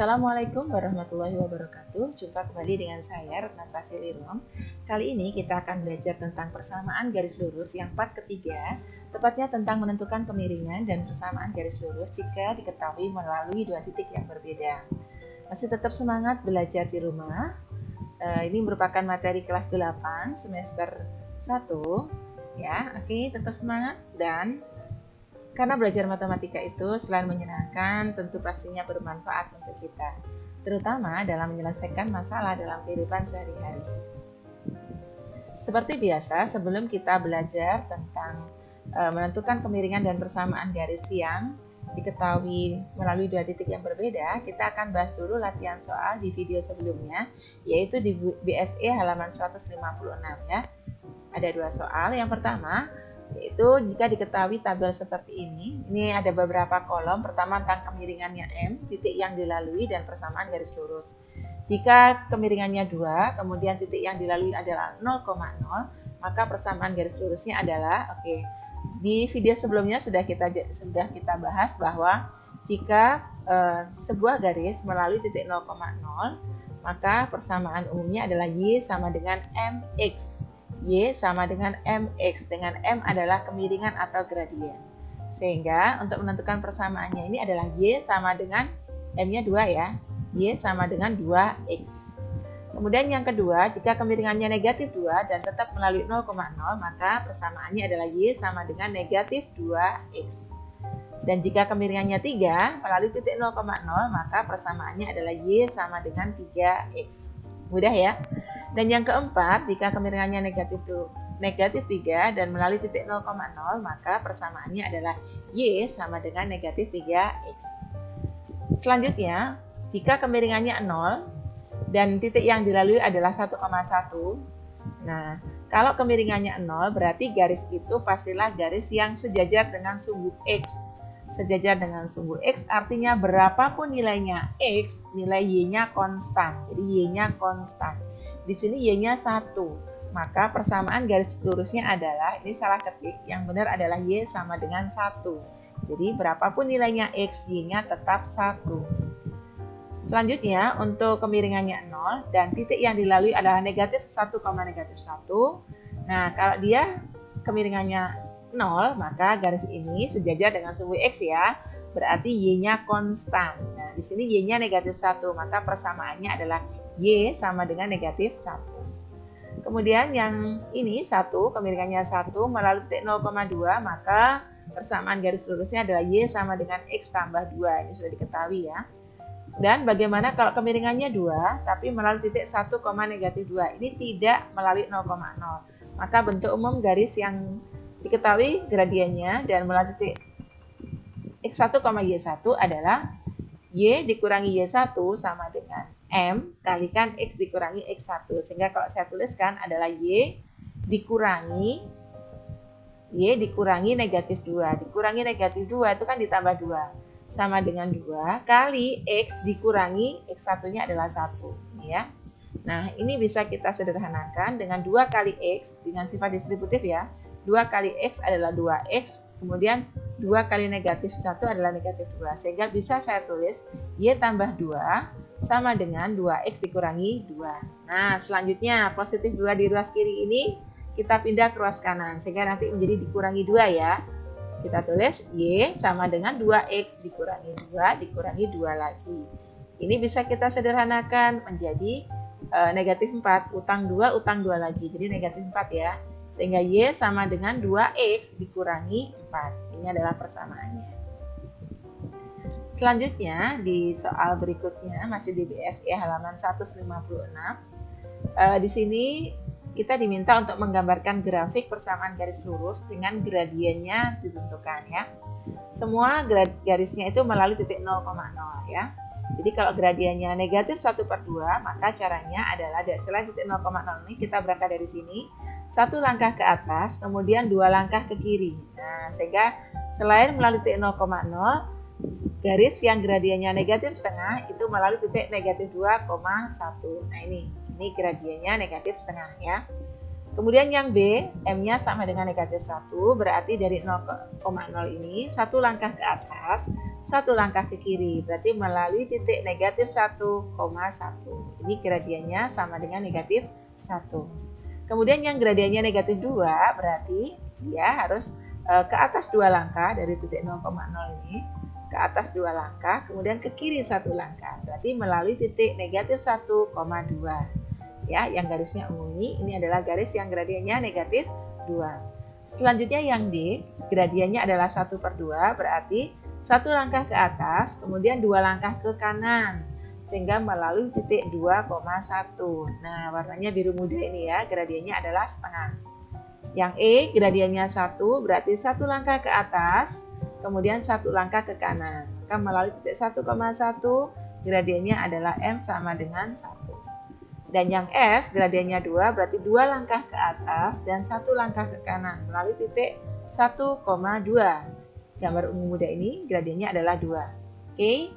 Assalamualaikum warahmatullahi wabarakatuh. Jumpa kembali dengan saya Retna Pasilirom. Kali ini kita akan belajar tentang persamaan garis lurus yang part ketiga, tepatnya tentang menentukan kemiringan dan persamaan garis lurus jika diketahui melalui dua titik yang berbeda. Masih tetap semangat belajar di rumah. Ini merupakan materi kelas 8 semester 1 ya. Oke, tetap semangat. Dan karena belajar matematika itu selain menyenangkan, tentu pastinya bermanfaat untuk kita, terutama dalam menyelesaikan masalah dalam kehidupan sehari-hari. Seperti biasa, sebelum kita belajar tentang menentukan kemiringan dan persamaan garis yang diketahui melalui dua titik yang berbeda, kita akan bahas dulu latihan soal di video sebelumnya, yaitu di BSE halaman 156 ya. Ada dua soal. Yang pertama, yaitu jika diketahui tabel seperti ini ada beberapa kolom. Pertama tentang kemiringannya M, titik yang dilalui, dan persamaan garis lurus. Jika kemiringannya 2, kemudian titik yang dilalui adalah 0,0, maka persamaan garis lurusnya adalah, di video sebelumnya sudah kita bahas bahwa jika sebuah garis melalui titik 0,0, maka persamaan umumnya adalah Y sama dengan MX. Y sama dengan MX, dengan M adalah kemiringan atau gradien. Sehingga untuk menentukan persamaannya ini adalah Y sama dengan M-nya 2 ya. Y sama dengan 2X. Kemudian yang kedua, jika kemiringannya negatif 2 dan tetap melalui 0,0, maka persamaannya adalah Y sama dengan negatif 2X. Dan jika kemiringannya 3 melalui titik 0,0, maka persamaannya adalah Y sama dengan 3X. Mudah ya? Dan yang keempat, jika kemiringannya negatif 3 dan melalui titik 0,0, maka persamaannya adalah Y sama dengan negatif 3X. Selanjutnya, jika kemiringannya 0 dan titik yang dilalui adalah 1,1, nah, kalau kemiringannya 0 berarti garis itu pastilah garis yang sejajar dengan sumbu X. Sejajar dengan sumbu X artinya berapapun nilainya X, nilai Y-nya konstan. Jadi Y-nya konstan. Di sini Y-nya 1, maka persamaan garis lurusnya adalah, ini salah ketik, yang benar adalah Y sama dengan 1. Jadi berapapun nilainya X, Y-nya tetap 1. Selanjutnya, untuk kemiringannya 0 dan titik yang dilalui adalah negatif 1, negatif 1. Nah, kalau dia kemiringannya 0, maka garis ini sejajar dengan sumbu X ya, berarti Y-nya konstan. Nah, di sini Y-nya negatif 1, maka persamaannya adalah Y sama dengan negatif 1. Kemudian yang ini 1, kemiringannya 1 melalui titik 0,2, maka persamaan garis lurusnya adalah Y sama dengan X tambah 2. Ini sudah diketahui ya. Dan bagaimana kalau kemiringannya 2, tapi melalui titik 1, negatif 2. Ini tidak melalui 0,0. Maka bentuk umum garis yang diketahui gradiennya dan melalui titik X1, Y1 adalah Y dikurangi Y1 sama dengan M kalikan X dikurangi X1. Sehingga kalau saya tuliskan adalah Y dikurangi negatif 2. Dikurangi negatif 2 itu kan ditambah 2. Sama dengan 2 kali X dikurangi X1-nya adalah 1. Ya. Nah, ini bisa kita sederhanakan dengan 2 kali X dengan sifat distributif ya. 2 kali X adalah 2X. Kemudian 2 kali negatif 1 adalah negatif 2. Sehingga bisa saya tulis Y tambah 2 sama dengan 2X dikurangi 2. Nah, selanjutnya positif 2 di ruas kiri ini kita pindah ke ruas kanan. Sehingga nanti menjadi dikurangi 2 ya. Kita tulis Y sama dengan 2X dikurangi 2 dikurangi 2 lagi. Ini bisa kita sederhanakan menjadi negatif 4. Utang 2 lagi. Jadi negatif 4 ya. Sehingga Y sama dengan 2X dikurangi 4. Ini adalah persamaannya. Selanjutnya di soal berikutnya masih di BSE halaman 156. Di sini kita diminta untuk menggambarkan grafik persamaan garis lurus dengan gradiennya ditentukan ya. Semua garisnya itu melalui titik 0,0 ya. Jadi kalau gradiennya negatif 1/2, maka caranya adalah selain titik 0,0 ini kita berangkat dari sini. 1 langkah ke atas, kemudian 2 langkah ke kiri. Nah, sehingga selain melalui titik 0,0, garis yang gradiennya negatif setengah itu melalui titik negatif 2,1. Nah, ini gradiennya negatif setengah ya. Kemudian yang B, M-nya sama dengan negatif 1, berarti dari 0,0 ini 1 langkah ke atas satu langkah ke kiri, berarti melalui titik negatif 1,1. Ini gradiennya sama dengan negatif 1. Kemudian yang gradiennya negatif 2, berarti dia harus ke atas 2 langkah dari titik 0,0 ini, ke atas 2 langkah, kemudian ke kiri 1 langkah, berarti melalui titik negatif 1,2. Ya, yang garisnya ungu ini adalah garis yang gradiennya negatif 2. Selanjutnya yang D, gradiennya adalah 1/2, berarti 1 langkah ke atas, kemudian 2 langkah ke kanan, sehingga melalui titik 2,1. Nah, warnanya biru muda ini ya, gradiennya adalah setengah. Yang E, gradiennya 1, berarti 1 langkah ke atas, kemudian 1 langkah ke kanan. Maka melalui titik 1,1, gradiennya adalah M sama dengan 1. Dan yang F, gradiennya 2, berarti 2 langkah ke atas dan 1 langkah ke kanan melalui titik 1,2. Gambar ungu muda ini gradiennya adalah 2. Oke,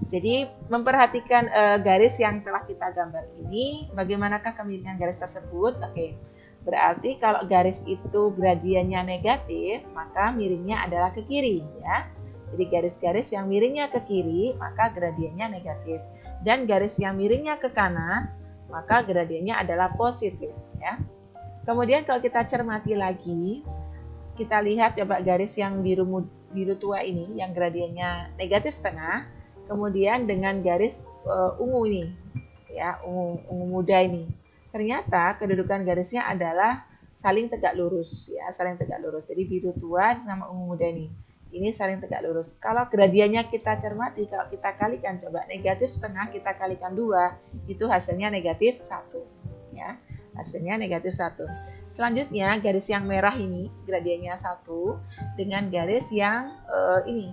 jadi memperhatikan garis yang telah kita gambar ini, bagaimanakah kemiringan garis tersebut? Oke, berarti kalau garis itu gradiennya negatif, maka miringnya adalah ke kiri ya. Jadi garis-garis yang miringnya ke kiri, maka gradiennya negatif. Dan garis yang miringnya ke kanan, maka gradiennya adalah positif ya. Kemudian kalau kita cermati lagi, kita lihat coba garis yang biru tua ini yang gradiennya negatif setengah, kemudian dengan garis ungu ini ya, ungu muda ini. Ternyata kedudukan garisnya adalah saling tegak lurus ya, saling tegak lurus. Jadi biru tua sama ungu muda ini saling tegak lurus. Kalau gradiennya kita cermati, kalau kita kalikan coba negatif setengah kita kalikan 2, itu hasilnya negatif 1 ya. Hasilnya negatif 1. Selanjutnya garis yang merah ini gradiennya 1 dengan garis yang ini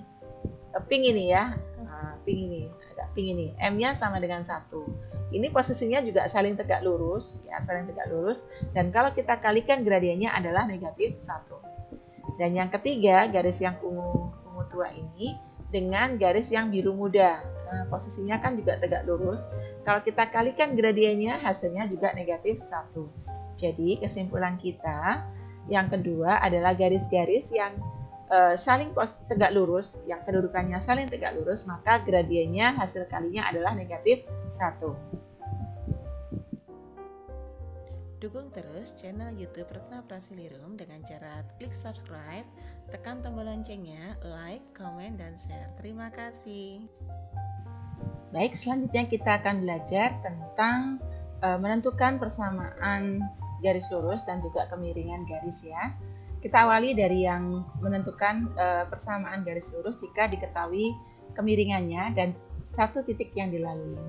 pink ini ya. Nah, pink ini, agak pink ini. M-nya sama dengan 1. Ini posisinya juga saling tegak lurus ya, saling tegak lurus, dan kalau kita kalikan gradiennya adalah negatif 1. Dan yang ketiga, garis yang ungu tua ini dengan garis yang biru muda. Nah, posisinya kan juga tegak lurus. Kalau kita kalikan gradiennya, hasilnya juga negatif 1. Jadi, kesimpulan kita yang kedua adalah garis-garis yang saling tegak lurus, yang kedudukannya saling tegak lurus, maka gradiennya hasil kalinya adalah negatif 1. Dukung terus channel YouTube Retna Prasilirum dengan cara klik subscribe, tekan tombol loncengnya, like, komen, dan share. Terima kasih. Baik, selanjutnya kita akan belajar tentang menentukan persamaan garis lurus dan juga kemiringan garis ya. Kita awali dari yang menentukan persamaan garis lurus jika diketahui kemiringannya dan satu titik yang dilalui.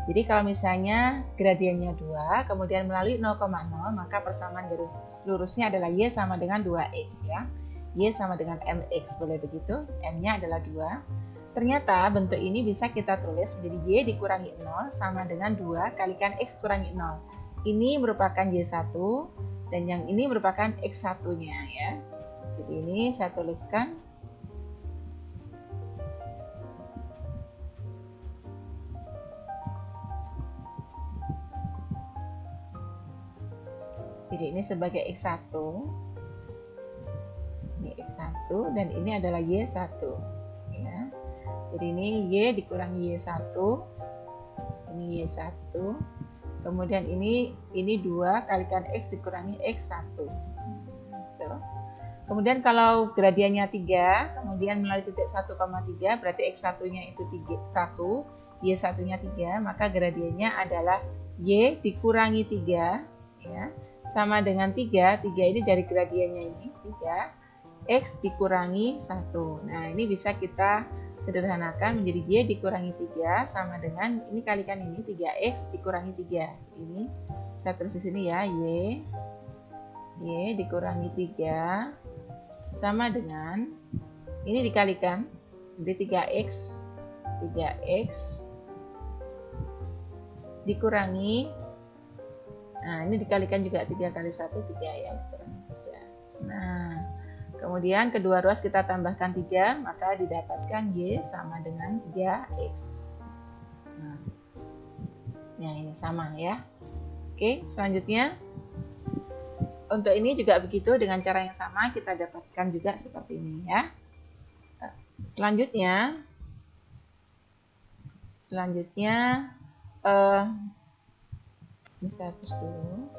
Jadi kalau misalnya gradiennya 2, kemudian melalui 0,0, maka persamaan garis lurusnya adalah Y sama dengan 2X ya. Y sama dengan MX, boleh begitu? M-nya adalah 2. Ternyata bentuk ini bisa kita tulis menjadi Y dikurangi 0 sama dengan 2 kalikan X kurangi 0. Ini merupakan Y1 dan yang ini merupakan X1-nya ya. Jadi ini saya tuliskan. Jadi ini sebagai X1, ini X1 dan ini adalah Y1 ya. Jadi ini Y dikurangi Y1, ini Y1, kemudian ini 2 kalikan X dikurangi X1 gitu. Kemudian kalau gradiennya 3, kemudian melalui titik 1,3, berarti X1 nya itu 1, Y1 nya 3, maka gradiennya adalah Y dikurangi 3 ya, sama dengan 3 ini dari gradiennya ini 3, X dikurangi 1. Nah ini bisa kita sederhanakan menjadi Y dikurangi 3 sama dengan, ini kalikan ini 3X dikurangi 3. Ini saya tulis di sini ya, Y dikurangi 3 sama dengan, ini dikalikan jadi 3X dikurangi, nah ini dikalikan juga 3 kali 1, 3 ya, dikurangi 3. Nah kemudian kedua ruas kita tambahkan 3, maka didapatkan Y sama dengan 3X. Nah ini sama ya. Oke, selanjutnya untuk ini juga begitu, dengan cara yang sama kita dapatkan juga seperti ini ya. Selanjutnya Selanjutnya, eh, ini saya hapus dulu.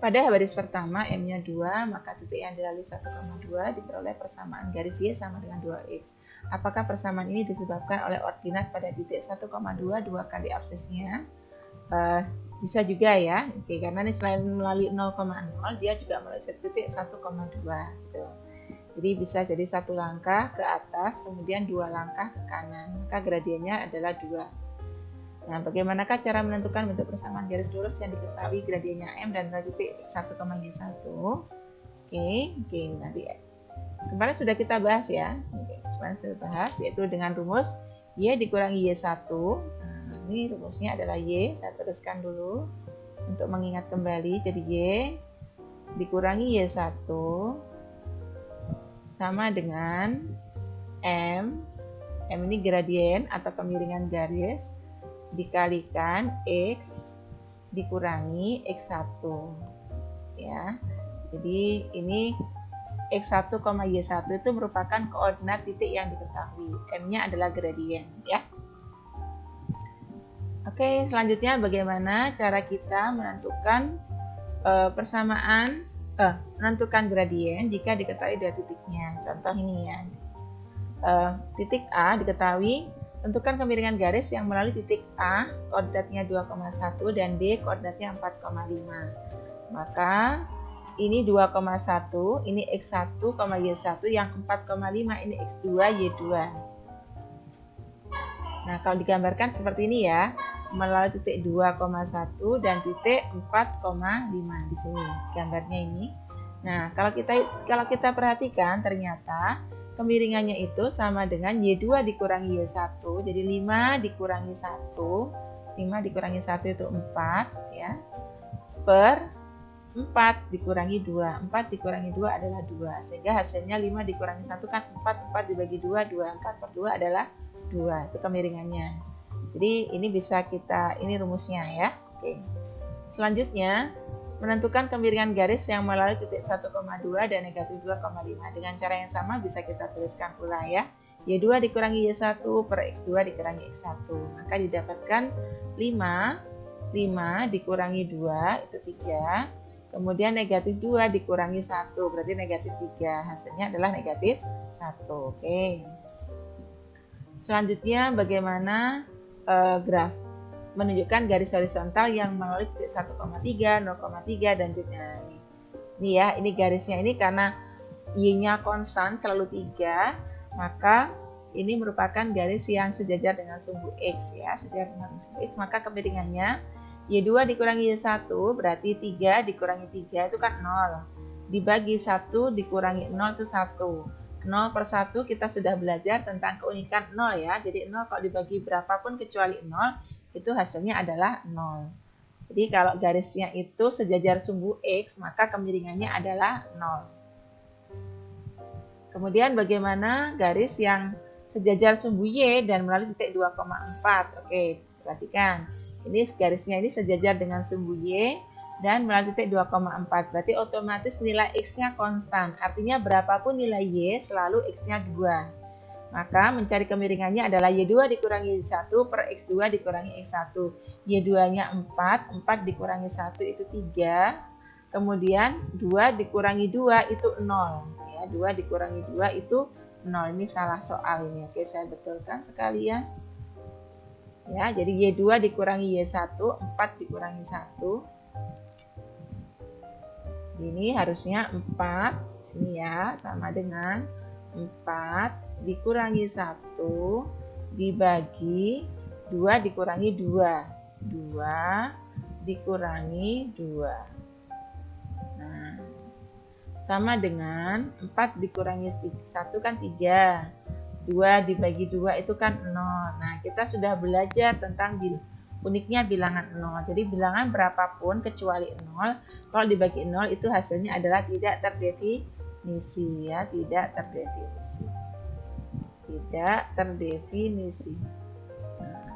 Pada baris pertama M-nya 2, maka titik yang dilalui 1,2 diperoleh persamaan garis Y sama dengan 2X. Apakah persamaan ini disebabkan oleh ordinat pada titik 1,2 dua kali absisnya? Bisa juga ya, oke, karena ini selain melalui 0,0, dia juga melalui titik 1,2 gitu. Jadi bisa jadi satu langkah ke atas, kemudian dua langkah ke kanan, maka gradiennya adalah 2. Nah, bagaimanakah cara menentukan bentuk persamaan garis lurus yang diketahui gradiennya M dan titik 1,Y1? Oke, nanti kemarin sudah kita bahas ya. Kemarin sudah bahas, yaitu dengan rumus Y dikurangi Y1. Nah, ini rumusnya adalah Y, saya teruskan dulu untuk mengingat kembali. Jadi Y dikurangi Y1 sama dengan M ini gradien atau kemiringan garis, dikalikan X dikurangi X1 ya. Jadi ini X1, Y1 itu merupakan koordinat titik yang diketahui. M-nya adalah gradien ya. Oke, selanjutnya bagaimana cara kita menentukan menentukan gradien jika diketahui dua titiknya. Contoh ini ya. Titik A diketahui, tentukan kemiringan garis yang melalui titik A, koordinatnya 2,1 dan B koordinatnya 4,5. Maka ini 2,1, ini X1, Y1, yang 4,5 ini X2, Y2. Nah, kalau digambarkan seperti ini ya, melalui titik 2,1 dan titik 4,5 di sini gambarnya ini. Nah, kalau kita perhatikan ternyata kemiringannya itu sama dengan Y2 dikurangi Y1. Jadi 5 dikurangi 1. 5 dikurangi 1 itu 4 ya. Per 4 dikurangi 2. 4 dikurangi 2 adalah 2. Sehingga hasilnya 5 dikurangi 1 kan 4. 4 dibagi 2, 2. 4 per 2 adalah 2. Itu kemiringannya. Jadi ini bisa ini rumusnya ya. Oke. Selanjutnya, menentukan kemiringan garis yang melalui titik 1,2 dan negatif 2,5. Dengan cara yang sama bisa kita tuliskan pula ya. Y2 dikurangi Y1 per X2 dikurangi X1. Maka didapatkan 5 dikurangi 2 itu 3. Kemudian negatif 2 dikurangi 1 berarti negatif 3. Hasilnya adalah negatif 1. Oke. Selanjutnya bagaimana graf menunjukkan garis horizontal yang melalui titik 1,3, 0,3 dan juga ini ya, ini garisnya ini karena Y-nya konstan selalu 3, maka ini merupakan garis yang sejajar dengan sumbu X ya, sejajar dengan sumbu X, maka kemiringannya Y2 dikurangi Y1 berarti 3 dikurangi 3 itu kan 0. Dibagi 1 dikurangi 0 itu 1. 0 per 1 kita sudah belajar tentang keunikan 0 ya. Jadi 0 kalau dibagi berapapun kecuali 0 itu hasilnya adalah 0. Jadi kalau garisnya itu sejajar sumbu X, maka kemiringannya adalah 0. Kemudian bagaimana garis yang sejajar sumbu Y dan melalui titik 2,4? Oke, perhatikan. Ini garisnya ini sejajar dengan sumbu Y dan melalui titik 2,4. Berarti otomatis nilai X-nya konstan. Artinya berapapun nilai Y selalu X-nya 2. Maka mencari kemiringannya adalah Y2 dikurangi Y1 per X2 dikurangi X1. Y2-nya 4, 4 dikurangi 1 itu 3. Kemudian 2 dikurangi 2 itu 0. Ya, 2 dikurangi 2 itu 0. Ini salah soal ini. Oke, saya betulkan sekalian. Ya, jadi Y2 dikurangi Y1, 4 dikurangi 1. Ini harusnya 4. Sini ya, sama dengan 4 dikurangi 1 dibagi 2 dikurangi 2. 2 dikurangi 2. Nah, sama dengan 4 dikurangi 1 kan 3. 2 dibagi 2 itu kan 0. Nah, kita sudah belajar tentang uniknya bilangan 0. Jadi bilangan berapapun kecuali 0, kalau dibagi 0 itu hasilnya adalah tidak terdefinisi ya, tidak terdefinisi. Tidak terdefinisi. Nah,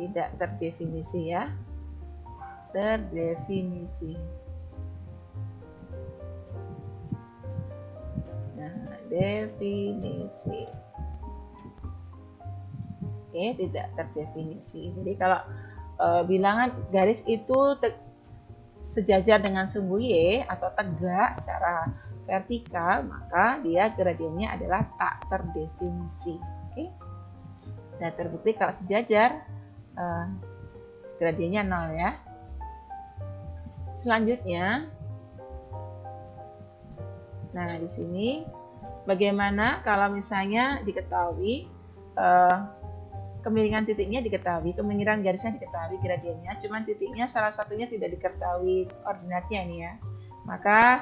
tidak terdefinisi ya. Terdefinisi. Nah, definisi. Oke, tidak terdefinisi. Jadi kalau bilangan garis itu sejajar dengan sumbu Y atau tegak secara vertikal, maka dia gradiennya adalah tak terdefinisi. Oke. Dan terbukti kalau sejajar gradiennya 0 ya. Selanjutnya, nah di sini bagaimana kalau misalnya diketahui kemiringan titiknya diketahui, kemiringan garisnya diketahui gradiennya, cuman titiknya salah satunya tidak diketahui koordinatnya ini ya. Maka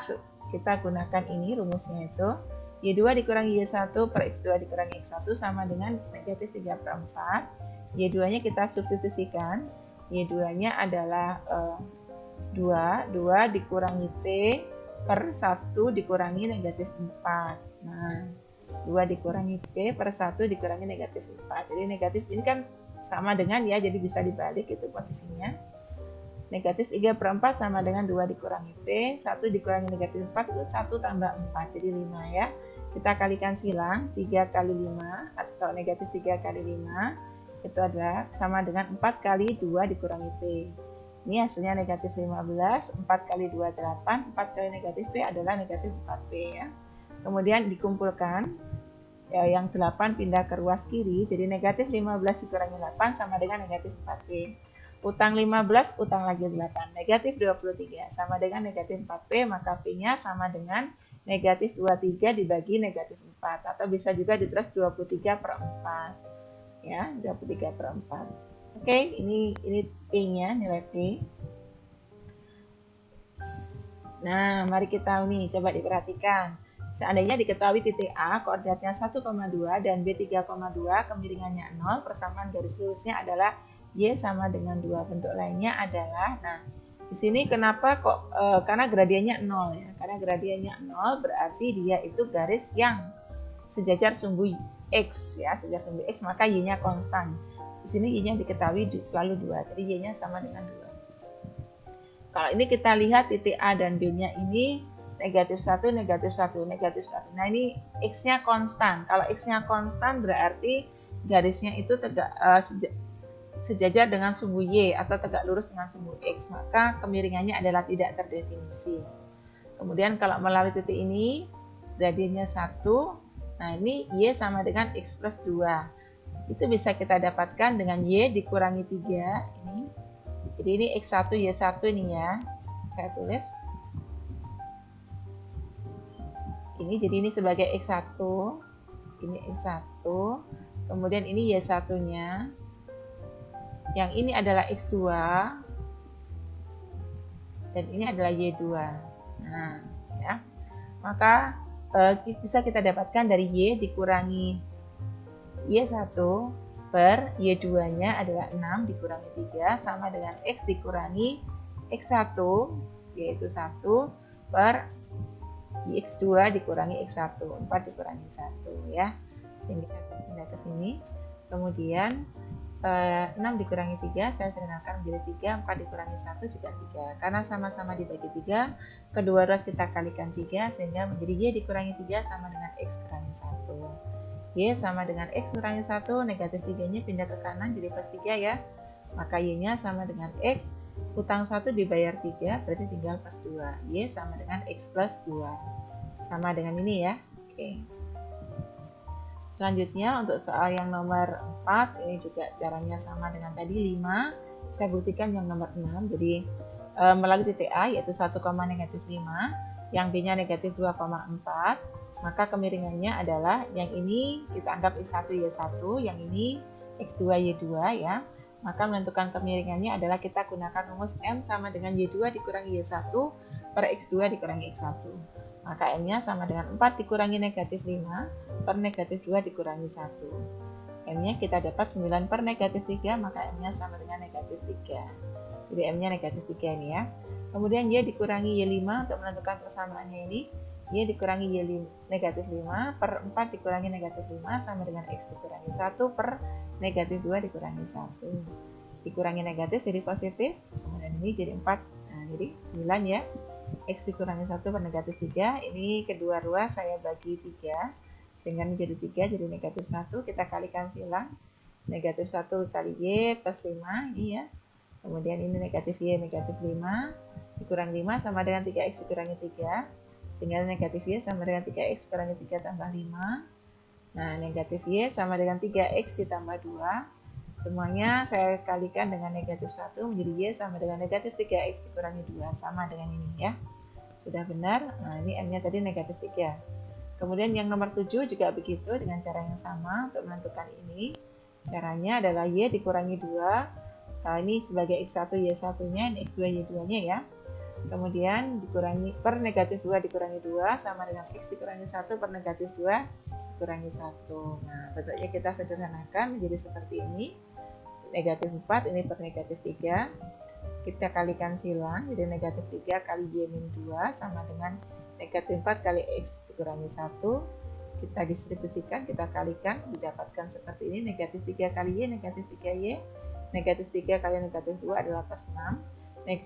kita gunakan ini rumusnya itu Y2 dikurangi Y1 per X2 dikurangi X1 sama dengan negatif 3/4. Y2 nya kita substitusikan, Y2 nya adalah 2 dikurangi P per 1 dikurangi negatif 4. Nah, 2 dikurangi P per 1 dikurangi negatif 4. Jadi negatif ini kan sama dengan ya, jadi bisa dibalik itu posisinya. Negatif 3/4 sama dengan 2 dikurangi P, 1 dikurangi negatif 4 itu 1 tambah 4, jadi 5 ya. Kita kalikan silang, 3 kali 5 atau negatif 3 kali 5 itu adalah sama dengan 4 kali 2 dikurangi P. Ini hasilnya negatif 15, 4 kali 2 8, 4 kali negatif P adalah negatif 4P ya. Kemudian dikumpulkan, ya, yang 8 pindah ke ruas kiri, jadi negatif 15 dikurangi 8 sama dengan negatif 4P. Utang 15, utang lagi 8, negatif 23 sama dengan negatif 4P, maka P-nya sama dengan negatif 23 dibagi negatif 4, atau bisa juga ditulis 23/4 ya, 23/4. Oke, ini P-nya, nilai P. Nah, mari kita coba diperhatikan. Seandainya diketahui titik A koordinatnya 1,2 dan B 3,2, kemiringannya 0, persamaan garis lurusnya adalah Y sama dengan 2. Bentuk lainnya adalah, nah di sini kenapa kok karena gradiennya 0 ya. Karena gradiennya 0 berarti dia itu garis yang sejajar sumbu X ya, sejajar sumbu X, maka Y-nya konstan. Di sini Y-nya diketahui selalu 2, jadi Y-nya sama dengan 2. Kalau ini kita lihat titik A dan B-nya ini negatif 1, negatif 1, negatif 1. Nah ini X-nya konstan. Kalau X-nya konstan berarti garisnya itu tegak sejajar dengan sumbu Y atau tegak lurus dengan sumbu X. Maka kemiringannya adalah tidak terdefinisi. Kemudian kalau melalui titik ini gradiennya 1. Nah ini Y sama dengan X plus 2. Itu bisa kita dapatkan dengan Y dikurangi 3 ini. Jadi ini X1 Y1 ini ya. Saya tulis. Ini jadi ini sebagai X1. Ini X1. Kemudian ini Y1-nya. Yang ini adalah X2. Dan ini adalah Y2. Nah, ya. Maka bisa kita dapatkan dari Y dikurangi Y1 per Y2-nya adalah 6 dikurangi 3 sama dengan X dikurangi X1 yaitu 1 per X2 dikurangi X1, 4 dikurangi 1 ya. Sehingga pindah ke sini. Kemudian 6 dikurangi 3 saya sederhanakan menjadi 3, 4 dikurangi 1 juga 3. Karena sama-sama dibagi 3, kedua ruas kita kalikan 3 sehingga menjadi Y dikurangi 3 sama dengan X kurangi 1. Y sama dengan X kurangi 1, negatif 3-nya pindah ke kanan jadi plus 3 ya. Maka Y-nya sama dengan X, utang 1 dibayar 3, berarti tinggal plus 2. Y sama dengan X plus 2. Sama dengan ini ya. Oke. Selanjutnya untuk soal yang nomor 4, ini juga caranya sama dengan tadi 5. Saya buktikan yang nomor 6. Jadi melalui titik A yaitu 1, negatif 5, yang B-nya negatif 2,4. Maka kemiringannya adalah yang ini kita anggap X1 Y1, yang ini X2 Y2 ya. Maka menentukan kemiringannya adalah kita gunakan rumus M sama dengan Y2 dikurangi Y1 per X2 dikurangi X1. Maka M-nya sama dengan 4 dikurangi negatif 5 per negatif 2 dikurangi 1. M-nya kita dapat 9 per negatif 3, maka M-nya sama dengan negatif 3. Jadi M-nya negatif 3 ini ya. Kemudian Y dikurangi Y5 untuk menentukan persamaannya ini. Y dikurangi Y negatif 5 per 4 dikurangi negatif 5 sama dengan X dikurangi 1 per negatif 2 dikurangi 1. Dikurangi negatif jadi positif, kemudian ini jadi 4. Nah, jadi 9 ya. X dikurangi 1 per negatif 3. Ini kedua ruas saya bagi 3. Sehingga menjadi 3 jadi negatif 1. Kita kalikan silang. negatif 1 kali Y plus 5 ini ya. Kemudian ini negatif Y negatif 5 dikurang 5 sama dengan 3X dikurangi 3. Tinggal negatif Y sama dengan 3X kurangi 3 tambah 5. Nah, negatif Y sama dengan 3X ditambah 2. Semuanya saya kalikan dengan negatif 1 menjadi Y sama dengan negatif 3X dikurangi 2. Sama dengan ini ya. Sudah benar. Nah, ini M-nya tadi negatif 3. Kemudian yang nomor 7 juga begitu dengan cara yang sama untuk menentukan ini. Caranya adalah Y dikurangi 2. Nah, ini sebagai X1 Y1-nya, ini X2 Y2-nya ya. Kemudian dikurangi per negatif 2 dikurangi 2 sama dengan X dikurangi 1 per negatif 2 dikurangi 1. Nah, bentuknya kita sederhanakan menjadi seperti ini. Negatif 4 ini per negatif 3. Kita kalikan silang, jadi negatif 3 kali Y min 2 sama dengan negatif 4 kali X dikurangi 1. Kita distribusikan, kita kalikan, didapatkan seperti ini. Negatif 3 kali Y, negatif 3Y. Negatif 3 kali negatif 2 adalah plus 6.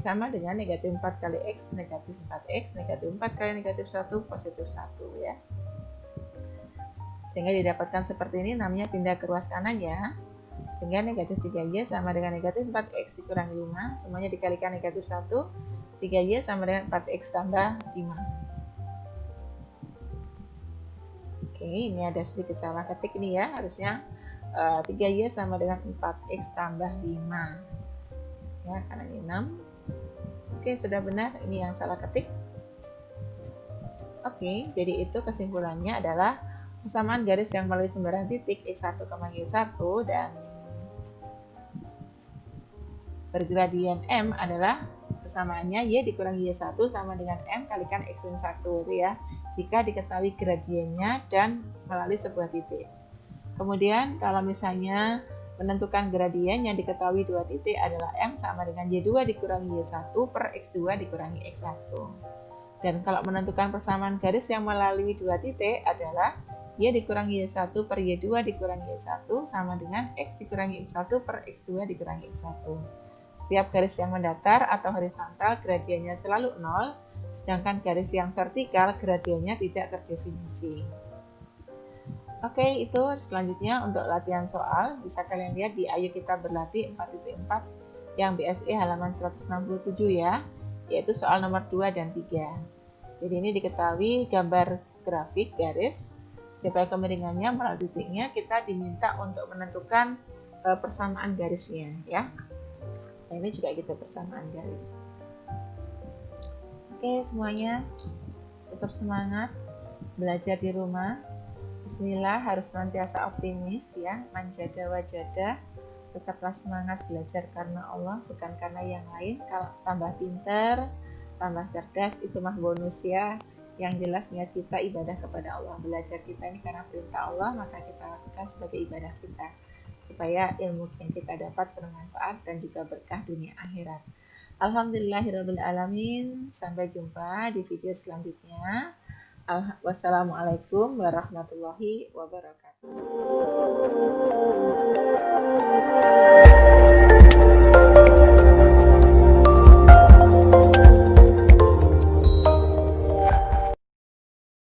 Sama dengan negatif 4 kali X, negatif 4X. Negatif 4 kali negatif 1, positif 1 ya. Sehingga didapatkan seperti ini, namanya pindah ke ruas kanan ya. Sehingga negatif 3Y sama dengan negatif 4X dikurangi 5. Semuanya dikalikan negatif 1. 3Y sama dengan 4X tambah 5. Oke, ini ada sedikit salah ketik nih ya. Harusnya 3Y sama dengan 4X tambah 5 ya, karena ini 6. Oke, sudah benar, ini yang salah ketik. Oke, jadi itu kesimpulannya adalah persamaan garis yang melalui sembarang titik X1, Y1 dan bergradien M adalah persamaannya Y dikurangi Y1 sama dengan M kalikan X min 1 itu ya, jika diketahui gradiennya dan melalui sebuah titik. Kemudian kalau misalnya menentukan gradien yang diketahui dua titik adalah M sama dengan Y2 dikurangi Y1 per X2 dikurangi X1. Dan kalau menentukan persamaan garis yang melalui dua titik adalah Y dikurangi Y1 per Y2 dikurangi Y1 sama dengan X dikurangi X1 per X2 dikurangi X1. Setiap garis yang mendatar atau horizontal gradiennya selalu 0, sedangkan garis yang vertikal gradiennya tidak terdefinisi. Oke, itu selanjutnya untuk latihan soal. Bisa kalian lihat di Ayo Kita Berlatih 4.4 yang BSE halaman 167 ya, yaitu soal nomor 2 dan 3. Jadi ini diketahui gambar grafik garis, DP kemiringannya melalui titiknya, kita diminta untuk menentukan persamaan garisnya ya. Nah, ini juga gitu persamaan garis. Oke, semuanya tetap semangat belajar di rumah. Bismillah, harus senantiasa optimis ya, manjada wajada, tetaplah semangat belajar karena Allah, bukan karena yang lain. Kalau tambah pinter, tambah cerdas, itu mah bonus ya. Yang jelas niat kita ibadah kepada Allah, belajar kita ini karena perintah Allah, maka kita lakukan sebagai ibadah kita, supaya ilmu yang kita dapat bermanfaat dan juga berkah dunia akhirat. Alhamdulillahirabbil alamin. Sampai jumpa di video selanjutnya. Wassalamualaikum warahmatullahi wabarakatuh.